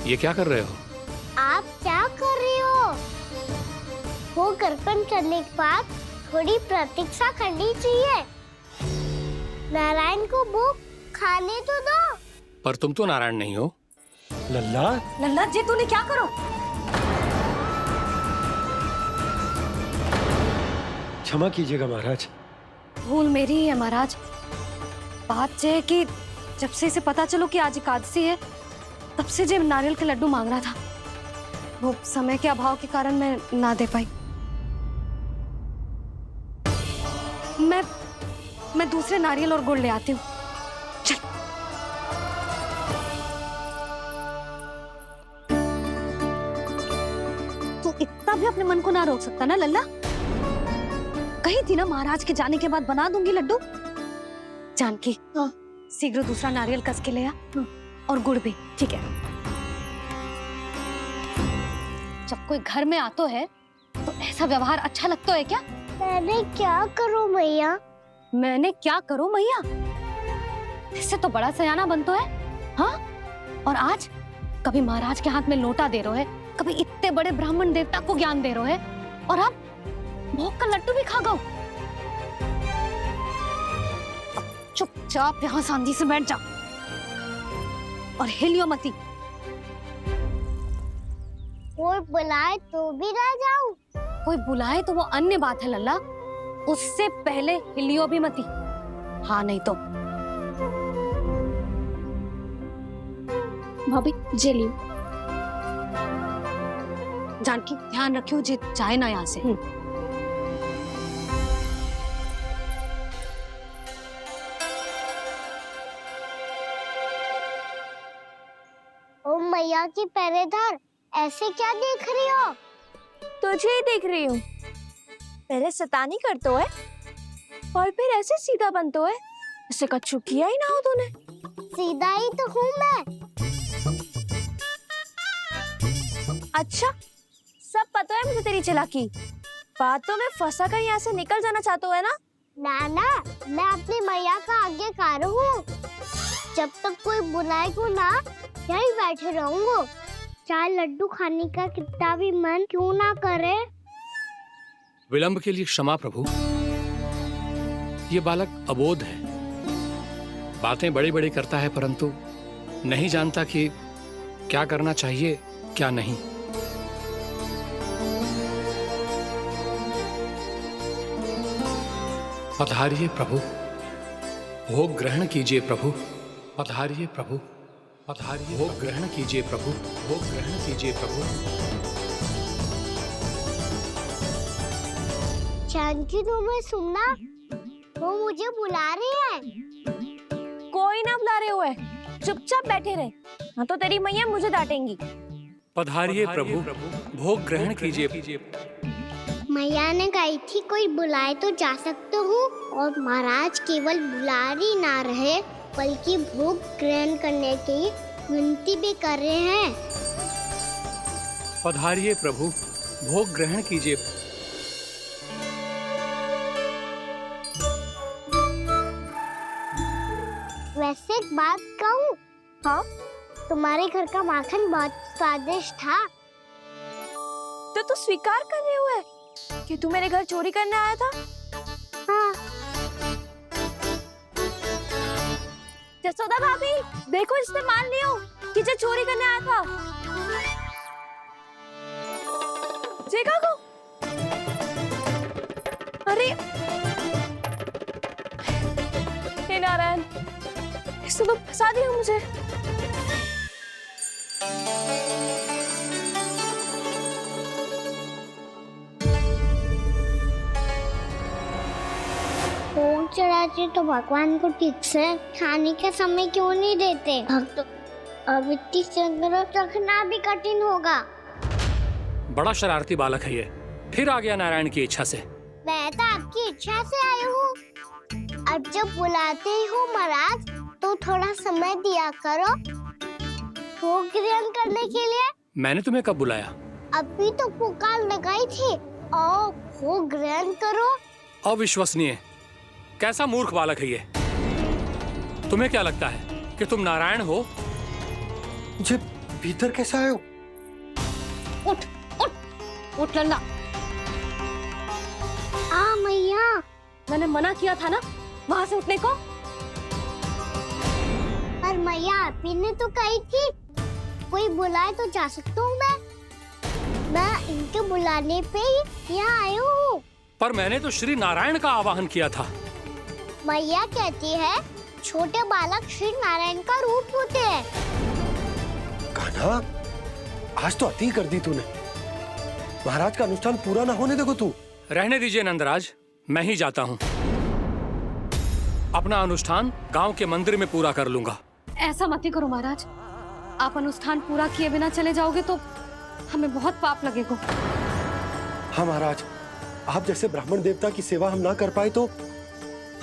ये क्या कर रहे हो? आप क्या कर रहे हो? वो कर्पण करने के बाद थोड़ी प्रतीक्षा करनी चाहिए। नारायण को भोग खाने तो दो। पर तुम तो नारायण नहीं हो। लल्ला, लल्ला जी तूने क्या करो? क्षमा कीजिएगा महाराज। भूल मेरी ही है महाराज। बात ये है कि जब से इसे पता चलो कि आज एकादशी है, तब से जो नारियल के लड्डू मांग रहा था, वो समय के अभाव के कारण मैं ना दे पाई। मैं दूसरे नारियल और गुड़ ले आती हूँ। चल। तू इतना भी अपने मन को ना रोक सकता ना लल्ला? कही थी ना महाराज के जाने के बाद बना दूंगी लड्डू। जानकी, शीघ्र दूसरा नारियल कस के ले आ, और गुड़ भी। ठीक है। जब कोई घर में आता है तो ऐसा व्यवहार अच्छा लगता है क्या? मैंने क्या करूं मैया? मैंने क्या करूं मैया? इससे तो बड़ा सयाना बनतो है। हाँ? और आज कभी महाराज के हाथ में लोटा दे रहे है, कभी इतने बड़े ब्राह्मण देवता को ज्ञान दे रहे है, और अब भोग का लड्डू भी खा गो। चुपचाप यहाँ शांति से बैठ जाओ और हिलियो मती। कोई बुलाए तो भी ना जाऊं? कोई बुलाए तो वो अन्य बात है लल्ला, उससे पहले हिलियो भी मती। हाँ नहीं तो। भाभी जेली। जानकी ध्यान रखियो जे जाए ना यहाँ से। ओ मैया की पहरेदार, ऐसे क्या देख रही हो? तुझे ही देख रही हूँ। पहले शैतानी करतो है और फिर ऐसे सीधा बनतो है, ऐसे कछु किया ही ना हो तूने। सीधा ही तो हूँ मैं। अच्छा, सब पता है मुझे तेरी चालाकी। बातों में फंसा कर यहाँ से निकल जाना चाहते है ना? नाना, मैं अपनी मैया का आज्ञाकार हूँ। जब तक कोई बुलाएगा ना, यहीं बैठे रहूंगा। चाहे लड्डू खाने का कितना भी मन क्यों ना करे। विलंब के लिए क्षमा प्रभु। ये बालक अबोध है, बातें बड़ी बड़ी करता है, परंतु नहीं जानता कि क्या करना चाहिए क्या नहीं। पधारिए प्रभु, भोग ग्रहण कीजिए प्रभु। पधारिए प्रभु, पधारिए। भोग ग्रहण कीजिए प्रभु, भोग ग्रहण कीजिए प्रभु। जानकी, तुम्हें सुनना, वो मुझे बुला रहे हैं। कोई ना बुला रहे हुए, चुपचाप बैठे रहे, हाँ तो तेरी मैया मुझे डांटेंगी। पधारिए प्रभु, भोग ग्रहण कीजिए। मैया ने कही थी कोई बुलाए तो जा सकते हूँ, और महाराज केवल बुला ही ना रहे बल्कि भोग ग्रहण करने की विनती भी कर रहे हैं। पधारिए प्रभु, भोग ग्रहण कीजिए। वैसे एक बात कहूँ? हाँ? तुम्हारे घर का माखन बहुत स्वादिष्ट था। तो तू स्वीकार कर रहे हुए कि तू मेरे घर चोरी करने आया था? हाँ। जसोदा भाभी, देखो इसने मान लियो कि जो चोरी करने आया था। देखा को? अरे हे नारायण, इसने तो फंसा दिया मुझे। भोग चढ़ाते तो भगवान को ठीक से खाने का समय क्यों नहीं देते? भक्त अब इतनी संग्रह रखना भी कठिन होगा। बड़ा शरारती बालक है ये, फिर आ गया नारायण की इच्छा से। मैं तो आपकी इच्छा से आई हूँ। अब जब बुलाते ही हो महाराज, तो थोड़ा समय दिया करो भोग ग्रहण करने के लिए। मैंने तुम्हें कब बुलाया? अभी तो पुकार लगाई थी, आओ भोग ग्रहण करो। अविश्वसनीय, कैसा मूर्ख बालक है ये। तुम्हें क्या लगता है कि तुम नारायण हो? भीतर कैसे आए हो? उठ उठ उठ लल्ला। मैया। मैंने मना किया था ना वहां से उठने को। पर मैया आपी ने तो कही थी कोई बुलाए तो जा सकता हूँ मैं इनके बुलाने पे ही यहाँ आई हूँ। पर मैंने तो श्री नारायण का आवाहन किया था। मैया कहती है छोटे बालक श्री नारायण का रूप होते हैं। कान्हा, आज तो अति कर दी तूने। महाराज का अनुष्ठान पूरा ना होने देखो तू। रहने दीजिए नंदराज, मैं ही जाता हूँ। अपना अनुष्ठान गांव के मंदिर में पूरा कर लूंगा। ऐसा मत ही करो महाराज, आप अनुष्ठान पूरा किए बिना चले जाओगे तो हमें बहुत पाप लगेगा। हाँ महाराज, आप जैसे ब्राह्मण देवता की सेवा हम ना कर पाए तो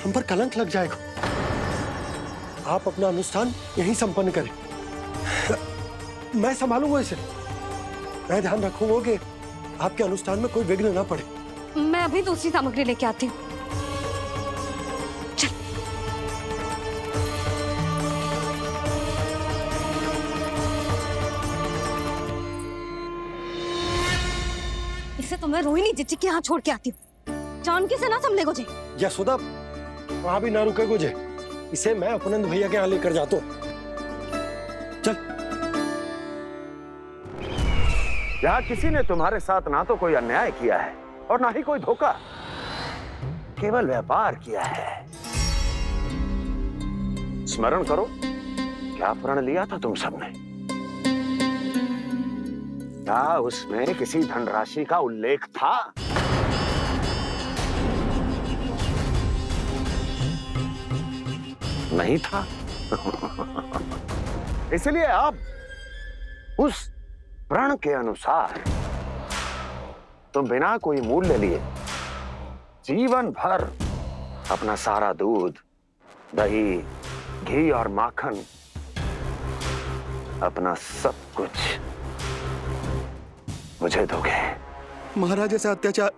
हम पर कलंक लग जाएगा। आप अपना अनुष्ठान यहीं संपन्न करें। मैं संभालूंगा इसे। मैं ध्यान रखूंगा कि आपके अनुष्ठान में कोई विघ्न ना पड़े। मैं अभी दूसरी सामग्री लेके आती हूँ। इसे तो मैं रोहिणी जीजी के यहाँ छोड़ के आती हूँ। जानकी से ना संभले गुजे। यशोदा, वहां भी ना रुके गुजे। इसे मैं अपनंद भैया के यहाँ लेकर जाता हूँ। चल। यहाँ किसी ने तुम्हारे साथ ना तो कोई अन्याय किया है और ना ही कोई धोखा, केवल व्यापार किया है। स्मरण करो, क्या प्रण लिया था तुम सबने? क्या उसमें किसी धनराशि का उल्लेख था? नहीं था। इसलिए अब उस प्रण के अनुसार तुम बिना कोई मूल्य लिए जीवन भर अपना सारा दूध, दही, घी और माखन, अपना सब कुछ मुझे दोगे। महाराज ऐसा अत्याचार।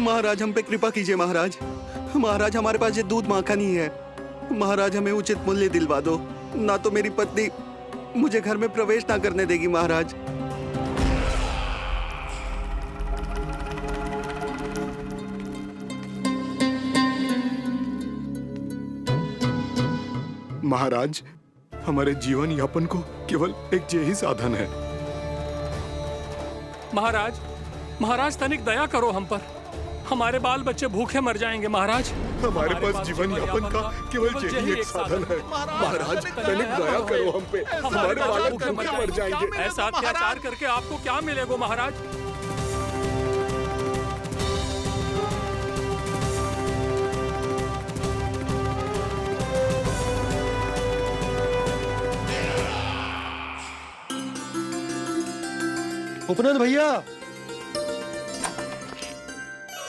महाराज हम पे कृपा कीजिए। महाराज, महाराज हमारे पास ये दूध माखन ही है। महाराज हमें उचित मूल्य दिलवा दो, ना तो मेरी पत्नी मुझे घर में प्रवेश ना करने देगी। महाराज महाराज, हमारे जीवन यापन को केवल एक यही साधन है। महाराज, महाराज तनिक दया करो हम पर। हमारे बाल बच्चे भूखे मर जाएंगे महाराज। हमारे पास जीवन यापन का केवल यही एक साधन है। महाराज तनिक दया करो हम पे। हमारे बालक भूखे मर जाएंगे। ऐसा अत्याचार करके आपको क्या मिलेगा महाराज? उपनंद भैया।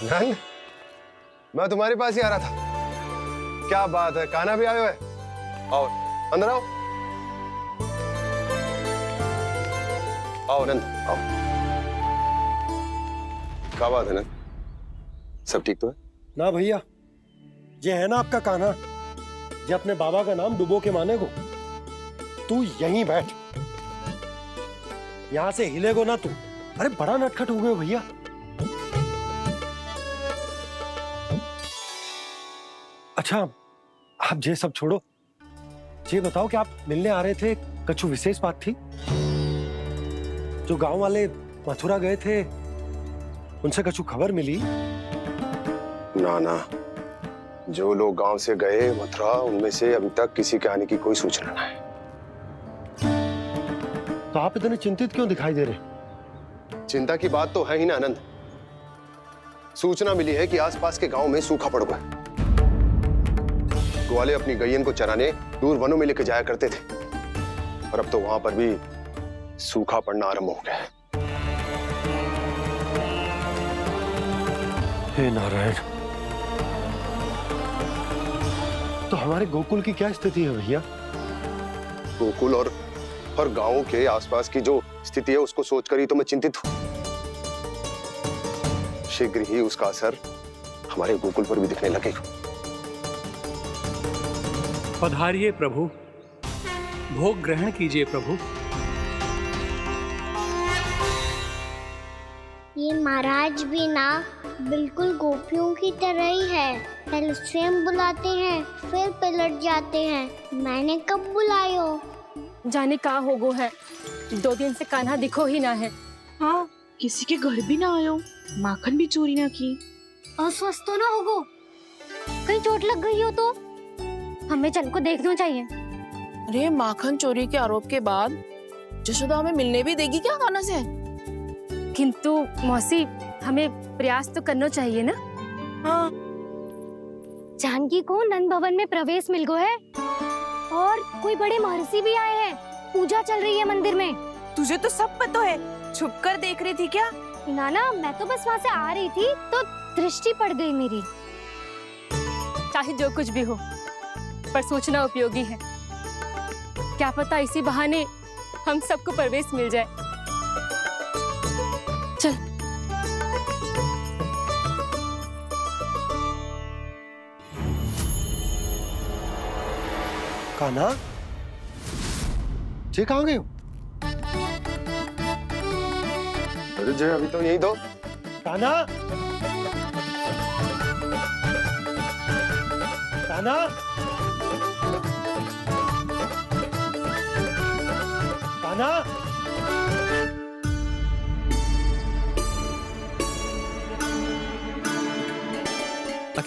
नंद, मैं तुम्हारे पास ही आ रहा था। क्या बात है, कान्हा भी आए हुए? आओ अंदर आओ। आओ नंद आओ। क्या बात है नंद, सब ठीक तो है? ना भैया, ये है ना आपका कान्हा, ये अपने बाबा का नाम डुबो के माने को। तू यहीं बैठ, यहां से हिलेगो ना तू। अरे बड़ा नटखट हो गए हो भैया। अच्छा, आप ये सब छोड़ो, ये बताओ कि आप मिलने आ रहे थे, कछु विशेष बात थी? जो गांव वाले मथुरा गए थे, उनसे कछु खबर मिली? ना ना, जो लोग गांव से गए मथुरा, उनमें से अभी तक किसी के आने की कोई सूचना नहीं है। तो आप इतने चिंतित क्यों दिखाई दे रहे? चिंता की बात तो है ही ना आनंद। सूचना मिली है कि आसपास के गांव में सूखा पड़ गया। ग्वाले अपनी गैयन को चराने दूर वनों में लेकर जाया करते थे, और अब तो वहां पर भी सूखा पड़ना आरंभ हो गया है। हे नारायण, तो हमारे गोकुल की क्या स्थिति है भैया? गोकुल और गांवों के आसपास की जो स्थिति है उसको सोचकर ही तो मैं चिंतित हूं। शीघ्र ही उसका असर हमारे गोकुल पर भी दिखने लगेगा। पधारिए प्रभु, भोग ग्रहण कीजिए प्रभु। ये महाराज भी ना बिल्कुल गोपियों की तरह ही है। पहले स्वयं बुलाते हैं, फिर पलट जाते हैं। मैंने कब बुलाए हो? जाने कहाँ हो गो है, 2 दिन से कान्हा दिखो ही ना है। हाँ, किसी के घर भी ना आयो, माखन भी चोरी ना की। अस्वस्थ तो ना होगो, कहीं चोट लग गई हो तो हमें चल को देखना चाहिए। अरे माखन चोरी के आरोप के बाद जशोदा हमें मिलने भी देगी क्या कान्हा से? किंतु मौसी, हमें प्रयास तो करना चाहिए ना। हाँ, जानकी को नंद भवन में प्रवेश मिल गो है और कोई बड़े महर्षि भी आए हैं। पूजा चल रही है मंदिर में। तुझे तो सब पता है, छुप कर देख रही थी क्या? ना, मैं तो बस वहाँ से आ रही थी तो दृष्टि पड़ गई मेरी। चाहे जो कुछ भी हो, पर सोचना उपयोगी है। क्या पता इसी बहाने हम सबको प्रवेश मिल जाए। चल। कान्हा, जय कहाँ गए हो? अरे जय अभी तो यही दो। कान्हा, कान्हा, कान्हा।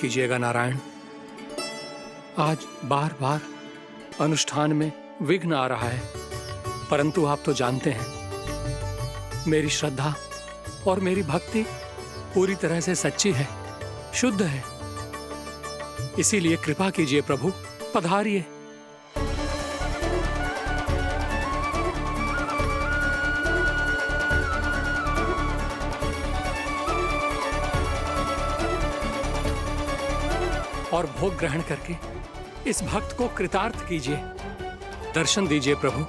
कीजिएगा नारायण, आज बार बार अनुष्ठान में विघ्न आ रहा है, परंतु आप तो जानते हैं मेरी श्रद्धा और मेरी भक्ति पूरी तरह से सच्ची है, शुद्ध है। इसीलिए कृपा कीजिए प्रभु, पधारिए। और भोग ग्रहण करके इस भक्त को कृतार्थ कीजिए। दर्शन दीजिए प्रभु,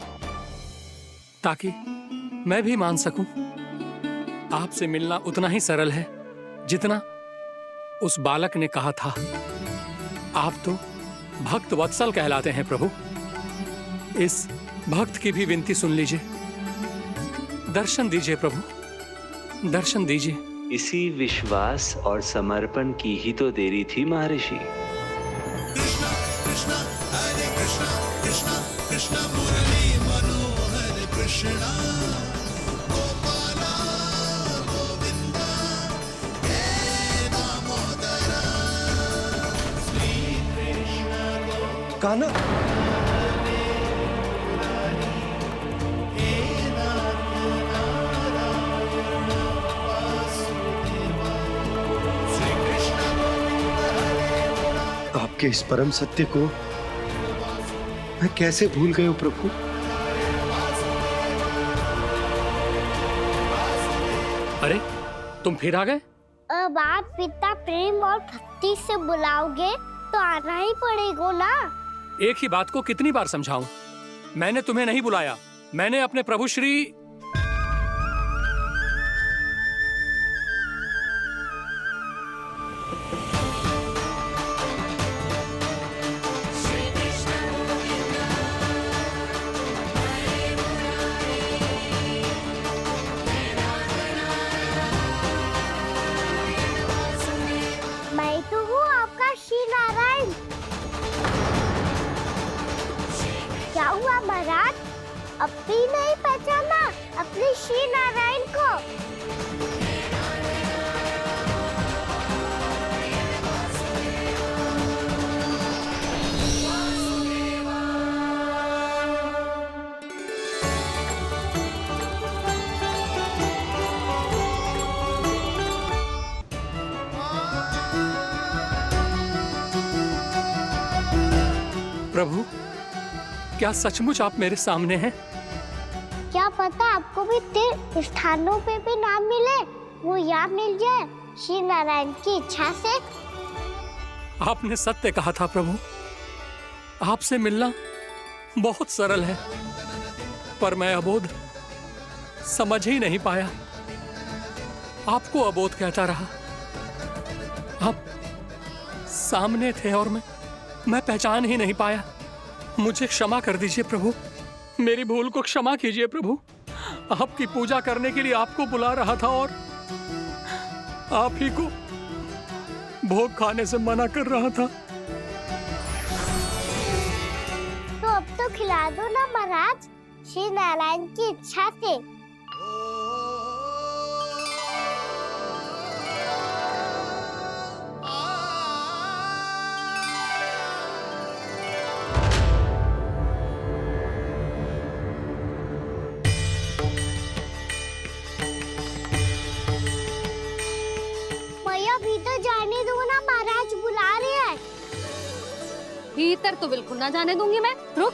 ताकि मैं भी मान सकूं। आपसे मिलना उतना ही सरल है जितना उस बालक ने कहा था। आप तो भक्त वत्सल कहलाते हैं प्रभु। इस भक्त की भी विनती सुन लीजिए। दर्शन दीजिए प्रभु, दर्शन दीजिए। इसी विश्वास और समर्पण की ही तो देरी थी महर्षि। कान्हा, आपके इस परम सत्य को मैं कैसे भूल गया प्रभु। अरे तुम फिर आ गए? अब आप पिता प्रेम और भक्ति से बुलाओगे तो आना ही पड़ेगा ना। एक ही बात को कितनी बार समझाऊं? मैंने तुम्हें नहीं बुलाया, मैंने अपने प्रभु श्री मैं तो हूँ आपका श्री नारायण। क्या हुआ महाराज, अब भी नहीं पहचाना अपने श्री नारायण को? प्रभु, क्या सचमुच आप मेरे सामने हैं? क्या पता आपको भी तीर्थ स्थानों पे भी नाम मिले, वो यहाँ मिल जाए श्री नारायण की इच्छा से। आपने सत्य कहा था प्रभु, आपसे मिलना बहुत सरल है, पर मैं अबोध समझ ही नहीं पाया। आपको अबोध कहता रहा। आप सामने थे और मैं पहचान ही नहीं पाया। मुझे क्षमा कर दीजिए प्रभु, मेरी भूल को क्षमा कीजिए प्रभु। आपकी पूजा करने के लिए आपको बुला रहा था और आप ही को भोग खाने से मना कर रहा था। तो अब तो खिला दो ना महाराज, श्री नारायण की इच्छा से। मैया भीतर जाने दो ना, महाराज बुला रहे हैं। भीतर तो बिल्कुल ना जाने दूंगी मैं। रुक।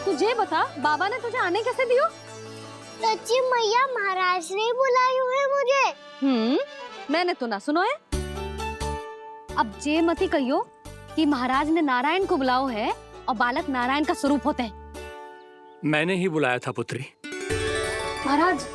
तुझे बता, बाबा ने तुझे आने कैसे दियो? सच्ची मैया, महाराज ने बुलाई हुई मुझे। मैंने तो ना सुनो है। अब जे मती कहियो कि महाराज ने नारायण को बुलाओ है और बालक नारायण का स्वरूप होते हैं। मैंने ही बुलाया था पुत्री। महाराज,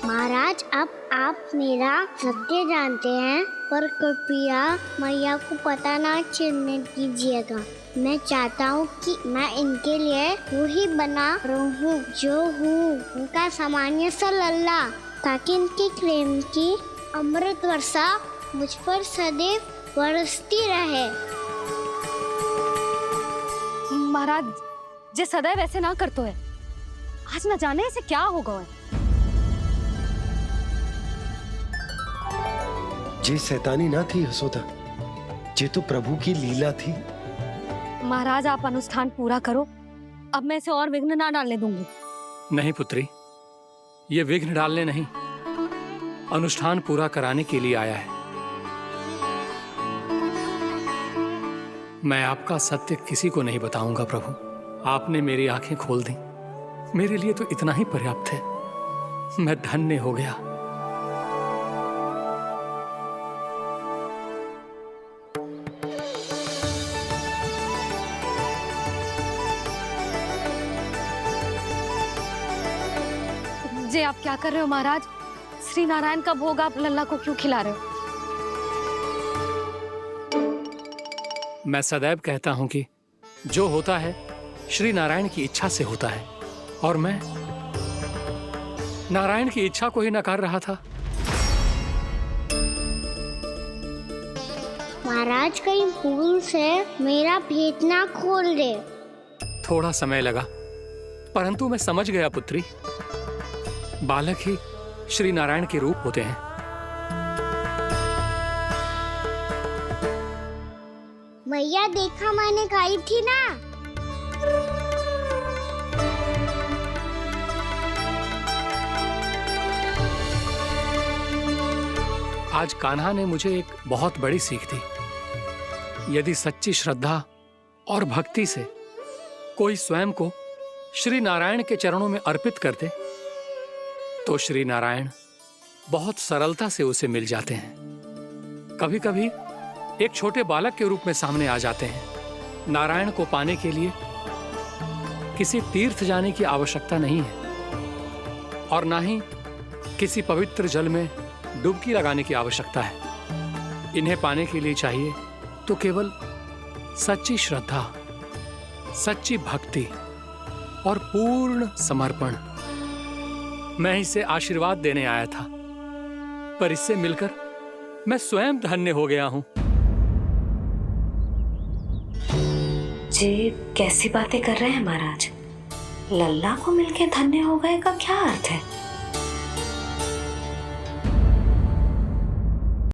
महाराज, अब आप मेरा सत्य जानते हैं, पर कृपया मैया को पता ना चलने दीजिएगा। मैं चाहता हूँ कि मैं इनके लिए वही बना रहूँ जो हूँ, उनका सामान्य सा लल्ला, ताकि इनके प्रेम की अमृत वर्षा मुझ पर सदैव बरसती रहे। महाराज जे सदैव ऐसे ना करतो है, आज न जाने इसे क्या होगा है। जे शैतानी ना थी यशोदा, जे तो प्रभु की लीला थी। महाराज आप अनुष्ठान पूरा करो, अब मैं इसे और विघ्न ना डालने दूंगी। नहीं पुत्री, ये विघ्न डालने नहीं, अनुष्ठान पूरा कराने के लिए आया है। मैं आपका सत्य किसी को नहीं बताऊंगा प्रभु। आपने मेरी आंखें खोल दी, मेरे लिए तो इतना ही पर्याप्त है। मैं धन्य हो गया। जे आप क्या कर रहे हो महाराज? श्री नारायण का भोग आप लल्ला को क्यों खिला रहे हो? मैं सदैव कहता हूं कि जो होता है श्री नारायण की इच्छा से होता है, और मैं नारायण की इच्छा को ही नकार रहा था। महाराज, कहीं भूल से मेरा भेद ना खोल दे। थोड़ा समय लगा, परंतु मैं समझ गया पुत्री। बालक ही श्री नारायण के रूप होते हैं। मैया देखा, मैंने खाई थी ना। आज कान्हा ने मुझे एक बहुत बड़ी सीख दी। यदि सच्ची श्रद्धा और भक्ति से कोई स्वयं को श्री नारायण के चरणों में अर्पित कर दे, तो श्री नारायण बहुत सरलता से उसे मिल जाते हैं। कभी कभी एक छोटे बालक के रूप में सामने आ जाते हैं। नारायण को पाने के लिए किसी तीर्थ जाने की आवश्यकता नहीं है, और ना ही किसी पवित्र जल में डुबकी लगाने की आवश्यकता है। इन्हें पाने के लिए चाहिए तो केवल सच्ची श्रद्धा, सच्ची भक्ति और पूर्ण समर्पण। मैं इसे आशीर्वाद देने आया था, पर इससे मिलकर मैं स्वयं धन्य हो गया हूं। जी कैसी बातें कर रहे हैं महाराज? लल्ला को मिलके धन्य हो गए का क्या अर्थ है?